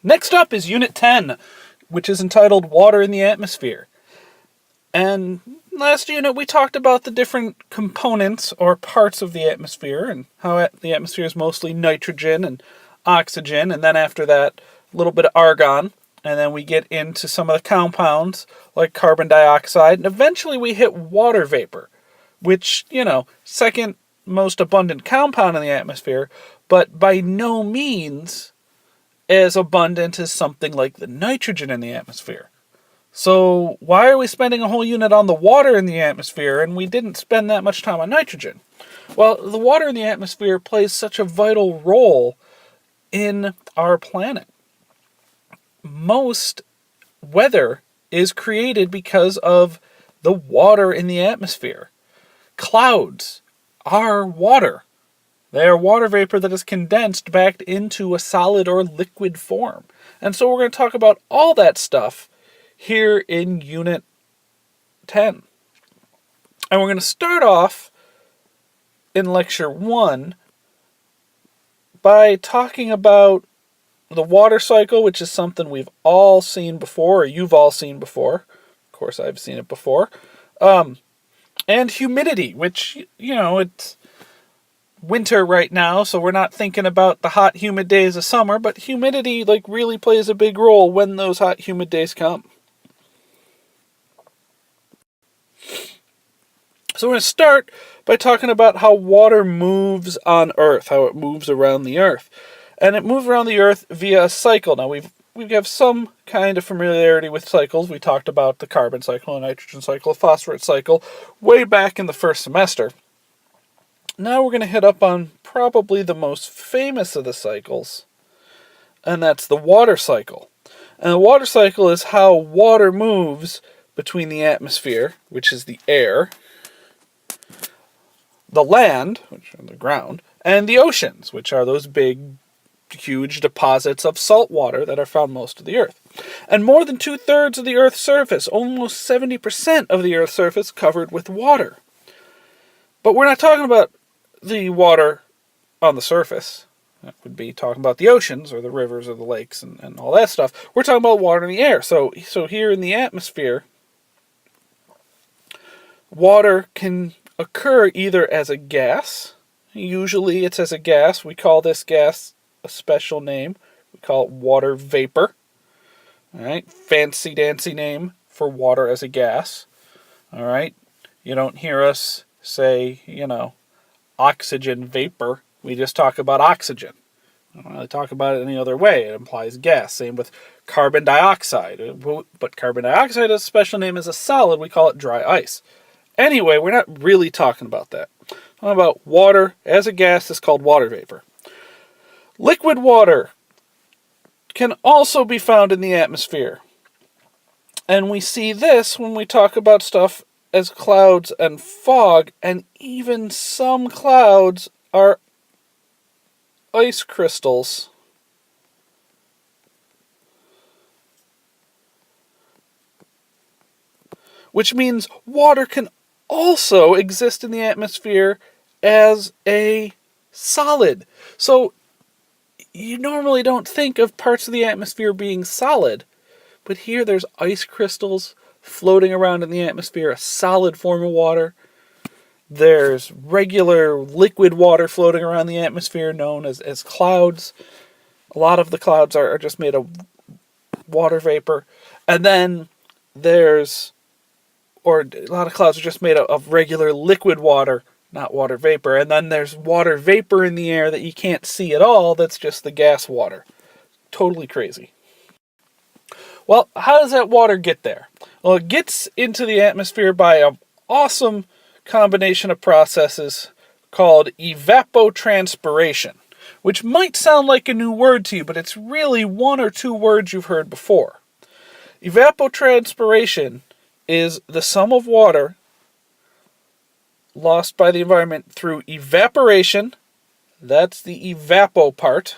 Next up is Unit 10, which is entitled Water in the Atmosphere. And last unit we talked about the different components or parts of the atmosphere and how the atmosphere is mostly nitrogen and oxygen, and then after that a little bit of argon, and then we get into some of the compounds like carbon dioxide, and eventually we hit water vapor, which, second most abundant compound in the atmosphere, but by no means as abundant as something like the nitrogen in the atmosphere. So why are we spending a whole unit on the water in the atmosphere and we didn't spend that much time on nitrogen? Well, the water in the atmosphere plays such a vital role in our planet. Most weather is created because of the water in the atmosphere. Clouds are water. They are water vapor that is condensed back into a solid or liquid form. And so we're going to talk about all that stuff here in Unit 10. And we're going to start off in Lecture 1 by talking about the water cycle, which is something we've all seen before, or you've all seen before. Of course, I've seen it before. And humidity, which, it's winter right now, so we're not thinking about the hot, humid days of summer, but humidity, really plays a big role when those hot, humid days come. So we're going to start by talking about how water moves on Earth, how it moves around the Earth. And it moves around the Earth via a cycle. Now, we have some kind of familiarity with cycles. We talked about the carbon cycle, a nitrogen cycle, a phosphorus cycle, way back in the first semester. Now we're going to hit up on probably the most famous of the cycles, and that's the water cycle. And the water cycle is how water moves between the atmosphere, which is the air, the land, which are the ground, and the oceans, which are those big, huge deposits of salt water that are found most of the Earth. And more than 2/3 of the Earth's surface, almost 70% of the Earth's surface, covered with water. But we're not talking about the water on the surface. That would be talking about the oceans or the rivers or the lakes and all that stuff. We're talking about water in the air. So here in the atmosphere, water can occur either as a gas. Usually it's as a gas. We call this gas a special name. We call it water vapor. All right, fancy dancy name for water as a gas. All right, you don't hear us say, oxygen vapor. We just talk about oxygen. I don't really talk about it any other way. It implies gas. Same with carbon dioxide. But carbon dioxide is a special name as a solid. We call it dry ice. Anyway, we're not really talking about that. We're talking about water as a gas is called water vapor. Liquid water can also be found in the atmosphere. And we see this when we talk about stuff as clouds and fog, and even some clouds are ice crystals. Which means water can also exist in the atmosphere as a solid. So you normally don't think of parts of the atmosphere being solid, but here there's ice crystals floating around in the atmosphere, a solid form of water. There's regular liquid water floating around the atmosphere known as clouds. A lot of the clouds are just made of water vapor. And then a lot of clouds are just made of regular liquid water, not water vapor. And then there's water vapor in the air that you can't see at all. That's just the gas water. Totally crazy. Well, how does that water get there? Well, it gets into the atmosphere by an awesome combination of processes called evapotranspiration, which might sound like a new word to you, but it's really one or two words you've heard before. Evapotranspiration is the sum of water lost by the environment through evaporation. That's the evapo part.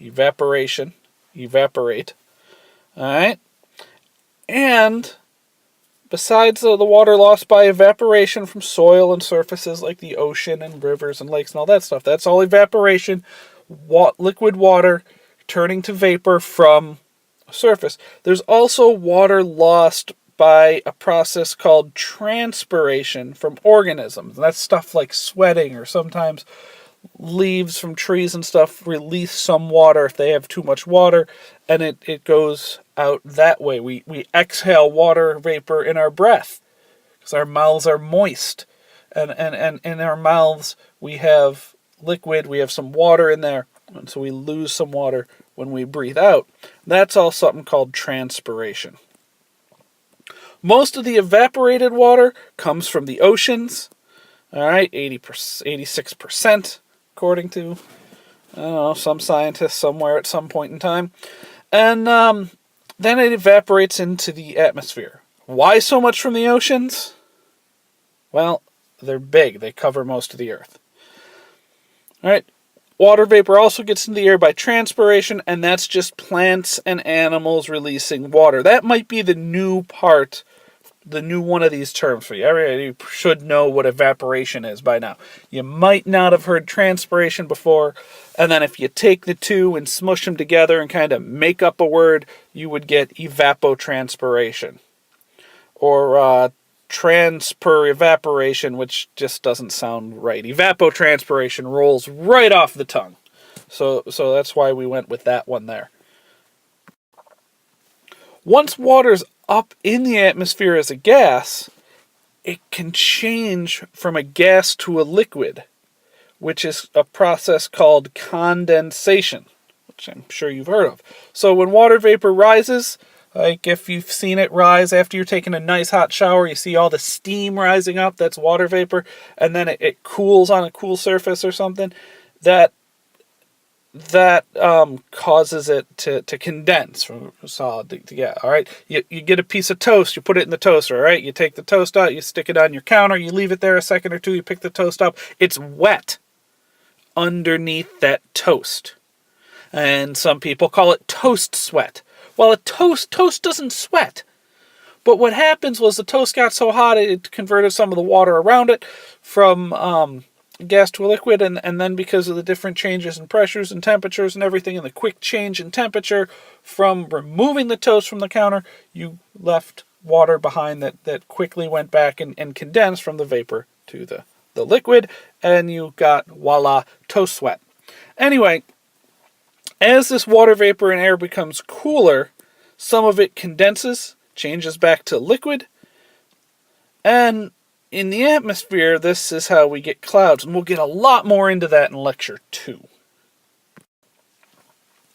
Evaporation. Evaporate. Alright? And besides the water lost by evaporation from soil and surfaces like the ocean and rivers and lakes and all that stuff, that's all evaporation. Liquid water turning to vapor from a surface. There's also water lost by a process called transpiration from organisms. And that's stuff like sweating, or sometimes leaves from trees and stuff release some water if they have too much water, and it goes out that way. We exhale water vapor in our breath because our mouths are moist. And in our mouths we have liquid, we have some water in there, and so we lose some water when we breathe out. That's all something called transpiration. Most of the evaporated water comes from the oceans. All right, 86%, according to, I don't know, some scientist somewhere at some point in time. And then it evaporates into the atmosphere. Why so much from the oceans? Well, they're big. They cover most of the earth. All right. Water vapor also gets into the air by transpiration, and that's just plants and animals releasing water. That might be the new part, the new one of these terms for you. Everybody should know what evaporation is by now. You might not have heard transpiration before, and then if you take the two and smush them together and kind of make up a word, you would get evapotranspiration. Or transper evaporation, which just doesn't sound right. Evapotranspiration rolls right off the tongue. So that's why we went with that one there. Once water's up in the atmosphere as a gas, it can change from a gas to a liquid, which is a process called condensation, which I'm sure you've heard of. So when water vapor rises, like if you've seen it rise after you're taking a nice hot shower, you see all the steam rising up, that's water vapor, and then it cools on a cool surface or something, that causes it to condense from solid to gas. All right, you get a piece of toast, you put it in the toaster. All right, you take the toast out, you stick it on your counter, you leave it there a second or two, you pick the toast up. It's wet underneath that toast, and some people call it toast sweat. Well, a toast doesn't sweat. But what happens was the toast got so hot it converted some of the water around it from gas to a liquid, and then because of the different changes in pressures and temperatures and everything, and the quick change in temperature from removing the toast from the counter, you left water behind that quickly went back and condensed from the vapor to the liquid, and you got, voila, toast sweat. Anyway, as this water vapor and air becomes cooler, some of it condenses, changes back to liquid, and in the atmosphere, this is how we get clouds, and we'll get a lot more into that in Lecture 2.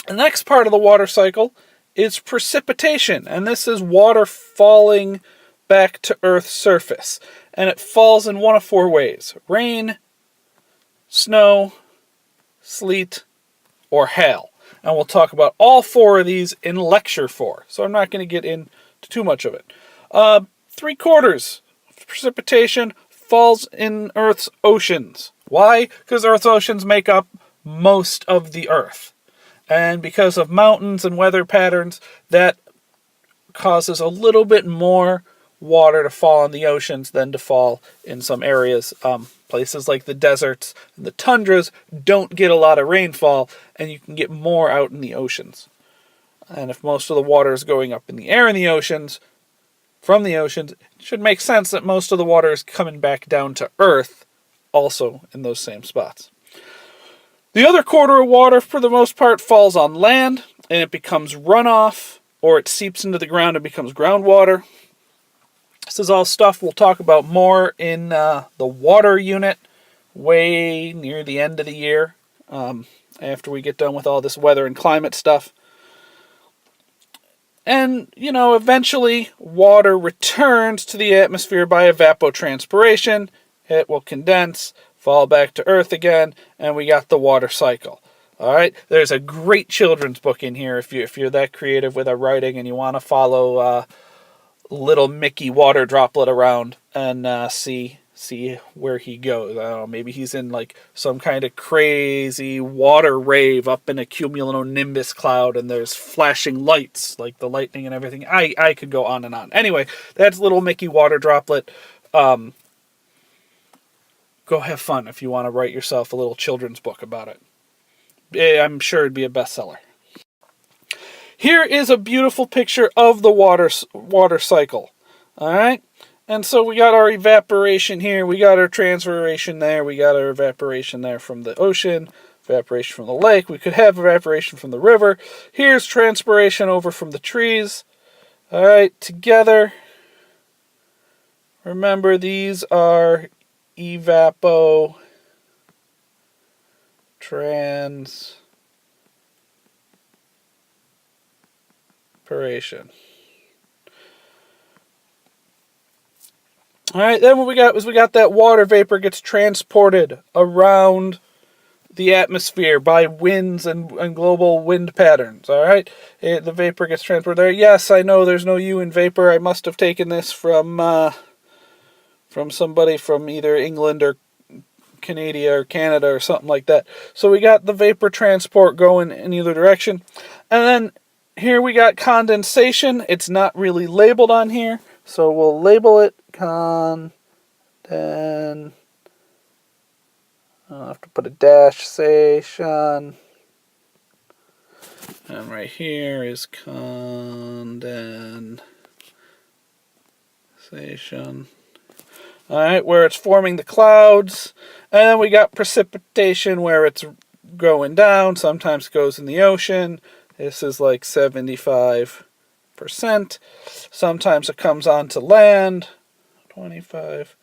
The next part of the water cycle is precipitation, and this is water falling back to Earth's surface, and it falls in one of four ways: rain, snow, sleet, or hail. And we'll talk about all four of these in Lecture 4. So I'm not going to get into too much of it. 3/4 of precipitation falls in Earth's oceans. Why? Because Earth's oceans make up most of the Earth. And because of mountains and weather patterns, that causes a little bit more water to fall in the oceans than to fall in some areas. Places like the deserts and the tundras don't get a lot of rainfall, and you can get more out in the oceans. And if most of the water is going up in the air in the oceans, from the oceans, it should make sense that most of the water is coming back down to Earth, also in those same spots. The other quarter of water, for the most part, falls on land, and it becomes runoff, or it seeps into the ground and becomes groundwater. This is all stuff we'll talk about more in the water unit way near the end of the year, after we get done with all this weather and climate stuff. And, eventually water returns to the atmosphere by evapotranspiration. It will condense, fall back to Earth again, and we got the water cycle. All right, there's a great children's book in here if you're that creative with our writing and you want to follow little Mickey water droplet around and see where he goes. I don't know, maybe he's in like some kind of crazy water rave up in a cumulonimbus cloud, and there's flashing lights like the lightning and everything. I could go on and on. Anyway, that's little Mickey water droplet. Go have fun if you want to write yourself a little children's book about it. I'm sure it'd be a bestseller. Here is a beautiful picture of the water cycle. All right? And so we got our evaporation here, we got our transpiration there, we got our evaporation there from the ocean, evaporation from the lake, we could have evaporation from the river. Here's transpiration over from the trees. All right, together. Remember, these are evapotranspiration. All right, then what we got is we got that water vapor gets transported around the atmosphere by winds and global wind patterns. All right, the vapor gets transported there. Yes, I know there's no U in vapor. I must have taken this from somebody from either England or Canada or Canada or something like that. So we got the vapor transport going in either direction. And then here we got condensation. It's not really labeled on here, so we'll label it I'll have to put a dash station. And right here is condensation. Alright, where it's forming the clouds. And then we got precipitation where it's going down. Sometimes it goes in the ocean. This is like 75%. Sometimes it comes onto land. 25%.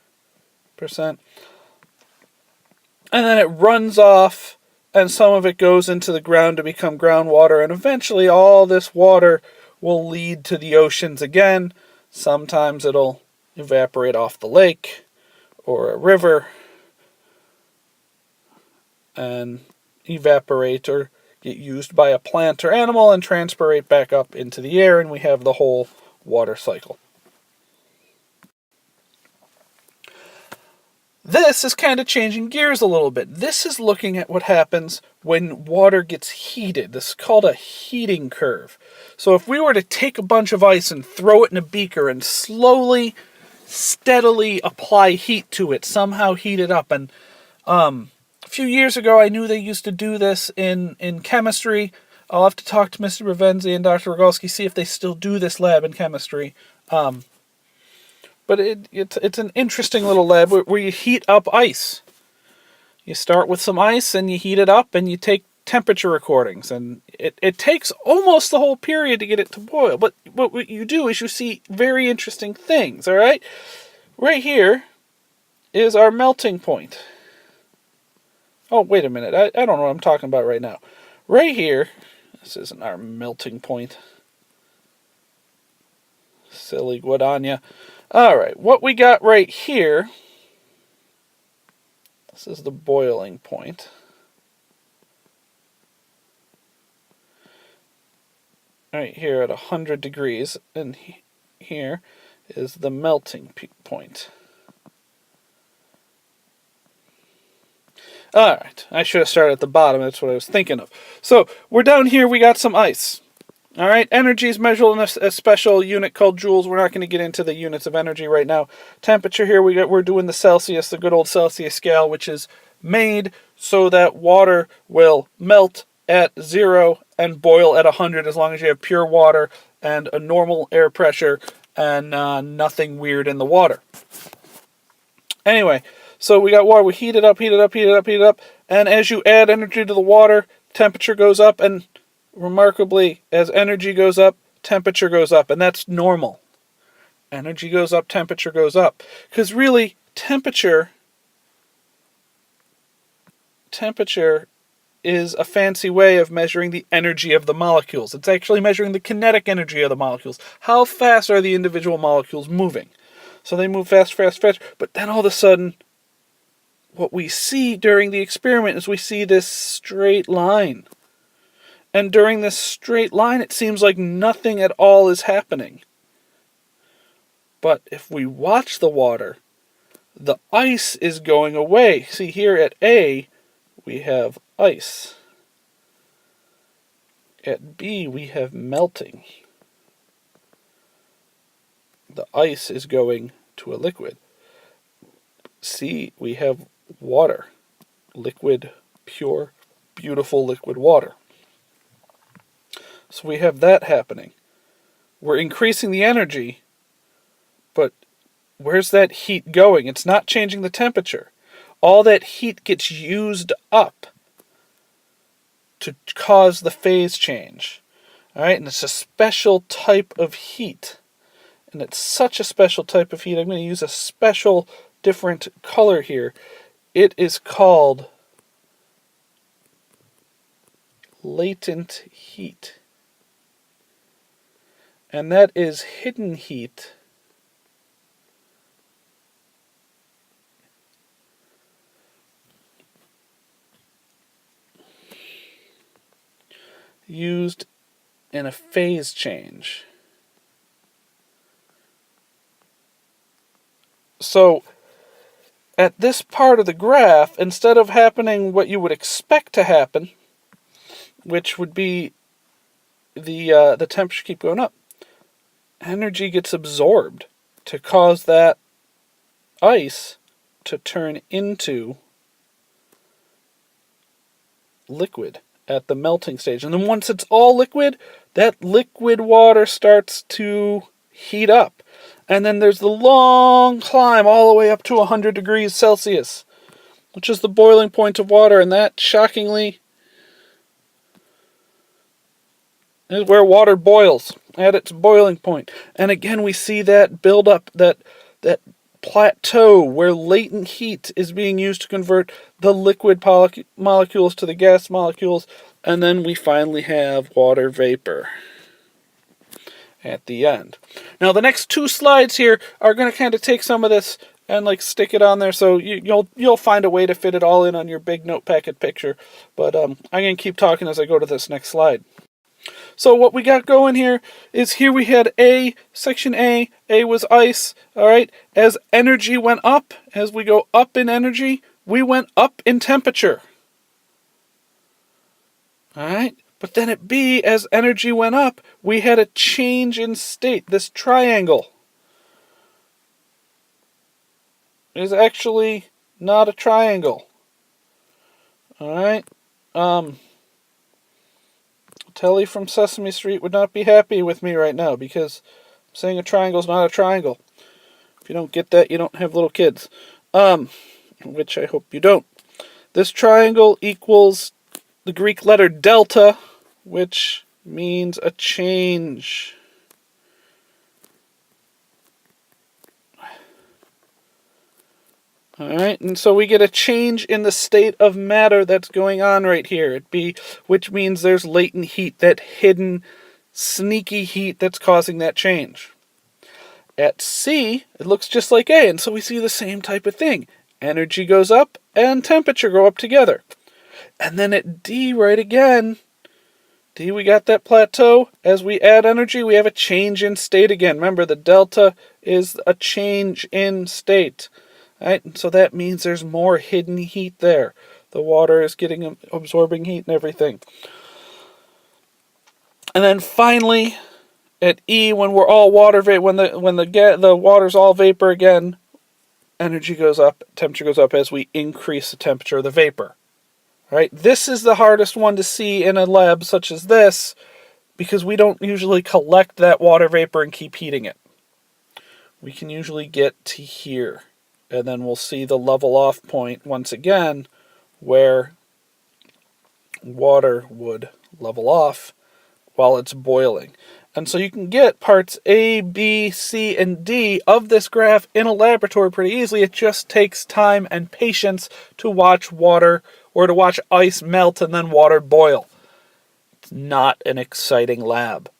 And then it runs off, and some of it goes into the ground to become groundwater. And eventually all this water will lead to the oceans again. Sometimes it'll evaporate off the lake or a river and evaporate or get used by a plant or animal and transpirate back up into the air, and we have the whole water cycle. This is kind of changing gears a little bit. This is looking at what happens when water gets heated. This is called a heating curve. So if we were to take a bunch of ice and throw it in a beaker and slowly, steadily apply heat to it, somehow heat it up. And a few years ago, I knew they used to do this in chemistry. I'll have to talk to Mr. Ravenzi and Dr. Rogalski, see if they still do this lab in chemistry. But it's an interesting little lab where you heat up ice. You start with some ice and you heat it up and you take temperature recordings. And it takes almost the whole period to get it to boil. But what you do is you see very interesting things, all right? Right here is our melting point. Oh, wait a minute. I don't know what I'm talking about right now. Right here, this isn't our melting point. Silly guadagna. All right, what we got right here, this is the boiling point. Right here at 100 degrees, and here is the melting point. All right, I should have started at the bottom. That's what I was thinking of. So we're down here. We got some ice. All right, energy is measured in a special unit called joules. We're not going to get into the units of energy right now. Temperature here, we're doing the Celsius, the good old Celsius scale, which is made so that water will melt at 0 and boil at 100 as long as you have pure water and a normal air pressure and nothing weird in the water. Anyway, so we got water. We heat it up, and as you add energy to the water, temperature goes up, and remarkably, as energy goes up, temperature goes up, and that's normal. Energy goes up, temperature goes up. Because really, temperature is a fancy way of measuring the energy of the molecules. It's actually measuring the kinetic energy of the molecules. How fast are the individual molecules moving? So they move fast, but then all of a sudden, what we see during the experiment is we see this straight line. And during this straight line, it seems like nothing at all is happening. But if we watch the water, the ice is going away. See, here at A, we have ice. At B, we have melting. The ice is going to a liquid. C, we have water. Liquid, pure, beautiful liquid water. So we have that happening. We're increasing the energy, but where's that heat going? It's not changing the temperature. All that heat gets used up to cause the phase change. All right, and it's a special type of heat. And it's such a special type of heat. I'm going to use a special different color here. It is called latent heat. And that is hidden heat used in a phase change. So at this part of the graph, instead of happening what you would expect to happen, which would be the temperature keep going up, energy gets absorbed to cause that ice to turn into liquid at the melting stage. And then once it's all liquid, that liquid water starts to heat up. And then there's the long climb all the way up to 100 degrees Celsius, which is the boiling point of water. And that, shockingly, is where water boils, at its boiling point. And again, we see that build up, that plateau where latent heat is being used to convert the liquid molecules to the gas molecules, and then we finally have water vapor at the end. Now the next two slides here are going to kind of take some of this and like stick it on there, so you'll find a way to fit it all in on your big note packet picture. But I'm going to keep talking as I go to this next slide. So what we got going here is, here we had section A was ice, all right? As energy went up, as we go up in energy, we went up in temperature. All right? But then at B, as energy went up, we had a change in state. This triangle is actually not a triangle. All right? Telly from Sesame Street would not be happy with me right now, because I'm saying a triangle is not a triangle. If you don't get that, you don't have little kids. Which I hope you don't. This triangle equals the Greek letter delta, which means a change. Alright, and so we get a change in the state of matter that's going on right here. Which means there's latent heat, that hidden, sneaky heat that's causing that change. At C, it looks just like A, and so we see the same type of thing. Energy goes up and temperature go up together. And then at D, right again, D, we got that plateau. As we add energy, we have a change in state again. Remember, the delta is a change in state. Right? And so that means there's more hidden heat there. The water is absorbing heat and everything. And then finally, at E, when we're all water vapor, when the water's all vapor again, energy goes up, temperature goes up as we increase the temperature of the vapor. All right? This is the hardest one to see in a lab such as this, because we don't usually collect that water vapor and keep heating it. We can usually get to here. And then we'll see the level off point once again, where water would level off while it's boiling. And so you can get parts A, B, C, and D of this graph in a laboratory pretty easily. It just takes time and patience to watch water, or to watch ice melt and then water boil. It's not an exciting lab.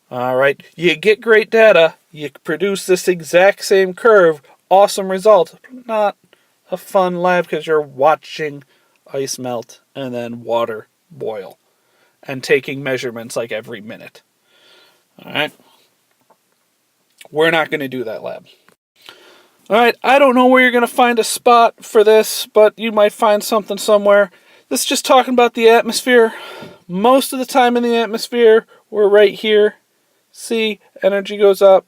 All right, you get great data, you produce this exact same curve, awesome result. Not a fun lab, because you're watching ice melt and then water boil and taking measurements like every minute. Alright? We're not going to do that lab. Alright, I don't know where you're going to find a spot for this, but you might find something somewhere. This is just talking about the atmosphere. Most of the time in the atmosphere, we're right here. See, energy goes up.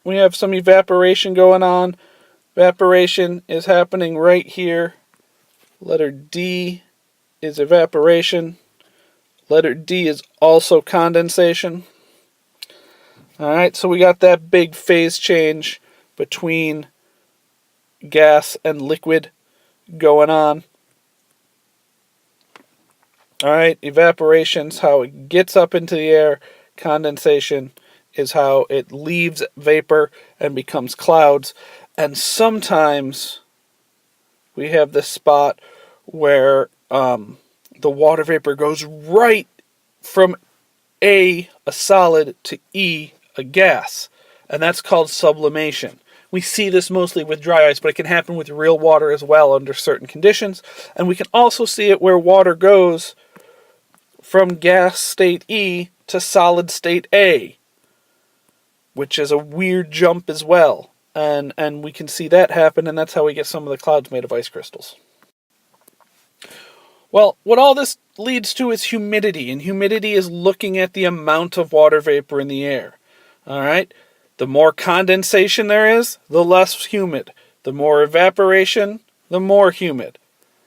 We have some evaporation going on. Evaporation is happening right here. Letter D is evaporation. Letter D is also condensation. Alright, so we got that big phase change between gas and liquid going on. Alright, evaporation's how it gets up into the air. Condensation is how it leaves vapor and becomes clouds. And sometimes we have this spot where the water vapor goes right from a solid, to E, a gas. And that's called sublimation. We see this mostly with dry ice, but it can happen with real water as well under certain conditions. And we can also see it where water goes from gas state E to solid state A, which is a weird jump as well. And we can see that happen, and that's how we get some of the clouds made of ice crystals. Well, what all this leads to is humidity, and humidity is looking at the amount of water vapor in the air. All right? The more condensation there is, the less humid. The more evaporation, the more humid.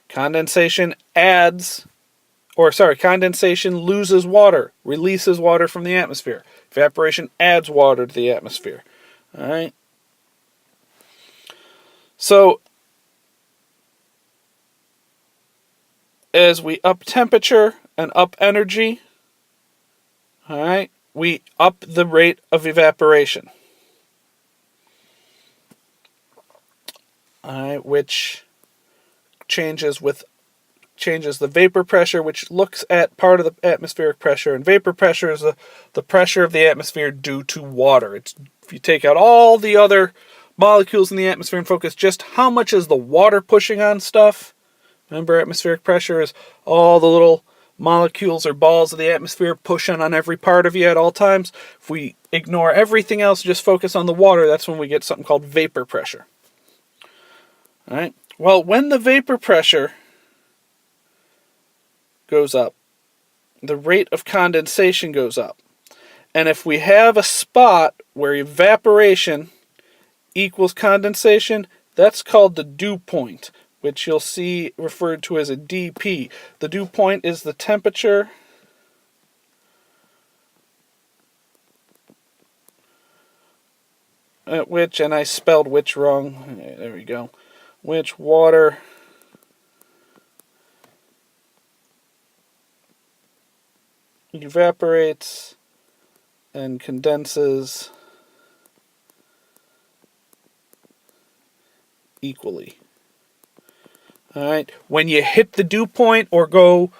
Condensation loses water, releases water from the atmosphere. Evaporation adds water to the atmosphere. All right? So, as we up temperature and up energy, all right, we up the rate of evaporation. All right, which changes the vapor pressure, which looks at part of the atmospheric pressure. And vapor pressure is the pressure of the atmosphere due to water. If you take out all the other molecules in the atmosphere and focus just how much is the water pushing on stuff. Remember, atmospheric pressure is all the little molecules or balls of the atmosphere pushing on every part of you at all times. If we ignore everything else, just focus on the water, that's when we get something called vapor pressure. All right. Well, when the vapor pressure goes up, the rate of condensation goes up. And if we have a spot where evaporation equals condensation, that's called the dew point, which you'll see referred to as a dP. The dew point is the temperature at which, and I spelled which wrong, there we go, which water evaporates and condenses equally. All right. When you hit the dew point or go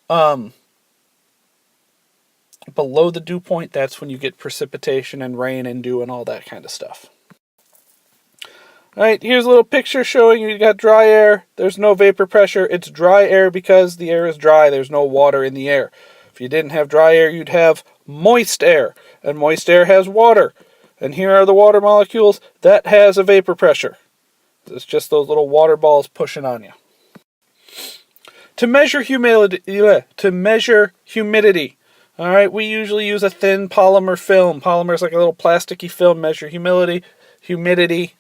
below the dew point, that's when you get precipitation and rain and dew and all that kind of stuff. All right, here's a little picture showing you got dry air. There's no vapor pressure. It's dry air because the air is dry. There's no water in the air. If you didn't have dry air, you'd have moist air. And moist air has water. And here are the water molecules. That has a vapor pressure. It's just those little water balls pushing on you. To measure humidity, all right, we usually use a thin polymer film. Polymer is like a little plasticky film. Measure humidity.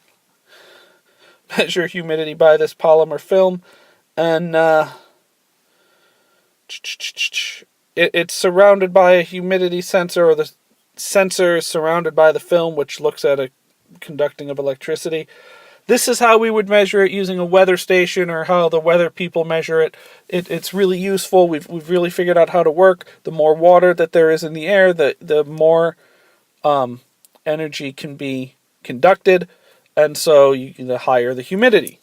Measure humidity by this polymer film, and it's surrounded by a humidity sensor, or the sensor is surrounded by the film, which looks at a conducting of electricity. This is how we would measure it using a weather station, or how the weather people measure it. It's really useful. We've really figured out how to work. The more water that there is in the air, the more energy can be conducted, and so the higher the humidity.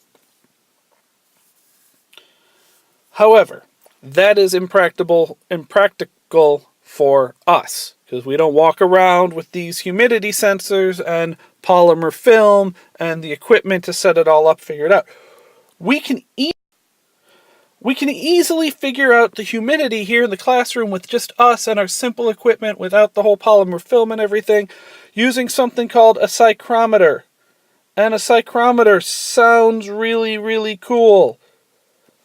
However, that is impractical for us, because we don't walk around with these humidity sensors and polymer film and the equipment to set it all up, figure it out. We can easily figure out the humidity here in the classroom with just us and our simple equipment without the whole polymer film and everything, using something called a psychrometer. And a psychrometer sounds really, really cool.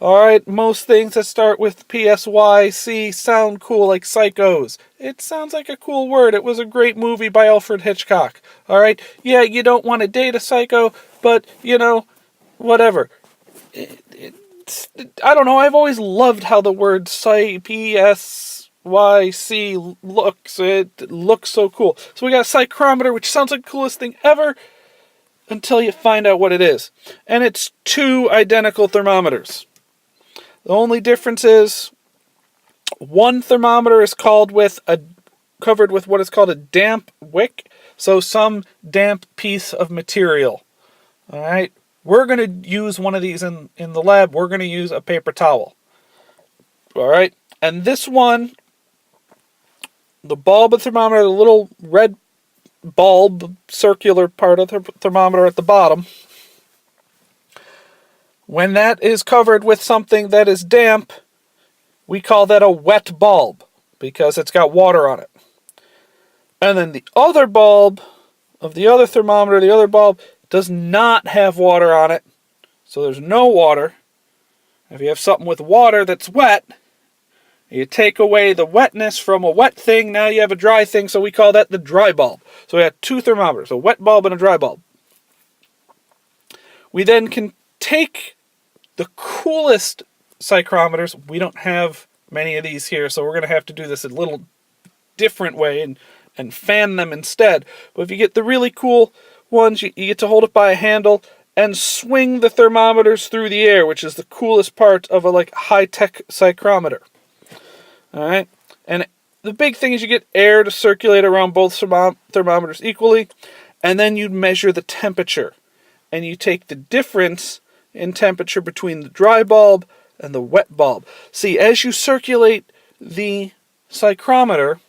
Alright, most things that start with PSYC sound cool, like psychos. It sounds like a cool word. It was a great movie by Alfred Hitchcock. Alright, yeah, you don't want to date a psycho, but, whatever. I don't know, I've always loved how the word PSYC looks. It looks so cool. So we got a psychrometer, which sounds like the coolest thing ever until you find out what it is. And it's two identical thermometers. The only difference is one thermometer is covered with what is called a damp wick, so some damp piece of material. All right, we're going to use one of these in the lab. We're going to use a paper towel. All right, and this one, the bulb of the thermometer, the little red bulb, circular part of the thermometer at the bottom, when that is covered with something that is damp, we call that a wet bulb because it's got water on it. And then the other bulb of the other thermometer, the other bulb, does not have water on it. So there's no water. If you have something with water that's wet, you take away the wetness from a wet thing, now you have a dry thing, so we call that the dry bulb. So we have two thermometers, a wet bulb and a dry bulb. We then can take the coolest psychrometers. We don't have many of these here, so we're going to have to do this a little different way and fan them instead. But if you get the really cool ones, you get to hold it by a handle and swing the thermometers through the air, which is the coolest part of a high-tech psychrometer. All right, and the big thing is you get air to circulate around both thermometers equally, and then you measure the temperature, and you take the difference in temperature between the dry bulb and the wet bulb. See, as you circulate the psychrometer,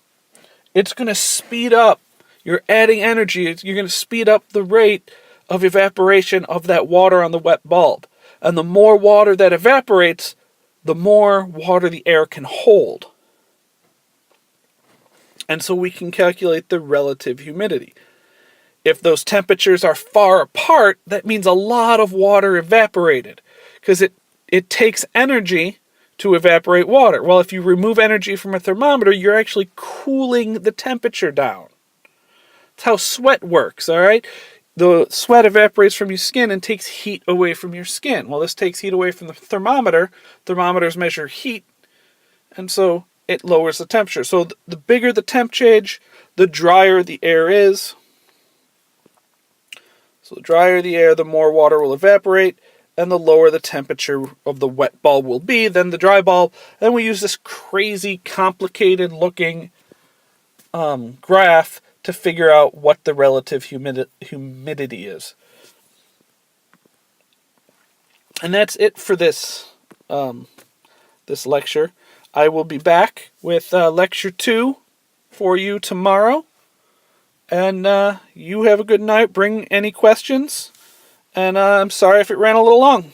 it's going to speed up. You're adding energy. You're going to speed up the rate of evaporation of that water on the wet bulb. And the more water that evaporates, the more water the air can hold. And so we can calculate the relative humidity. If those temperatures are far apart, that means a lot of water evaporated, because it takes energy to evaporate water. Well, if you remove energy from a thermometer, you're actually cooling the temperature down. That's how sweat works, all right? The sweat evaporates from your skin and takes heat away from your skin. Well, this takes heat away from the thermometer. Thermometers measure heat, and so it lowers the temperature. So the bigger the temp change, the drier the air is. So the drier the air, the more water will evaporate, and the lower the temperature of the wet bulb will be than the dry bulb. And we use this crazy, complicated looking graph to figure out what the relative humidity is. And that's it for this this lecture. I will be back with lecture 2 for you tomorrow. And you have a good night. Bring any questions. And I'm sorry if it ran a little long.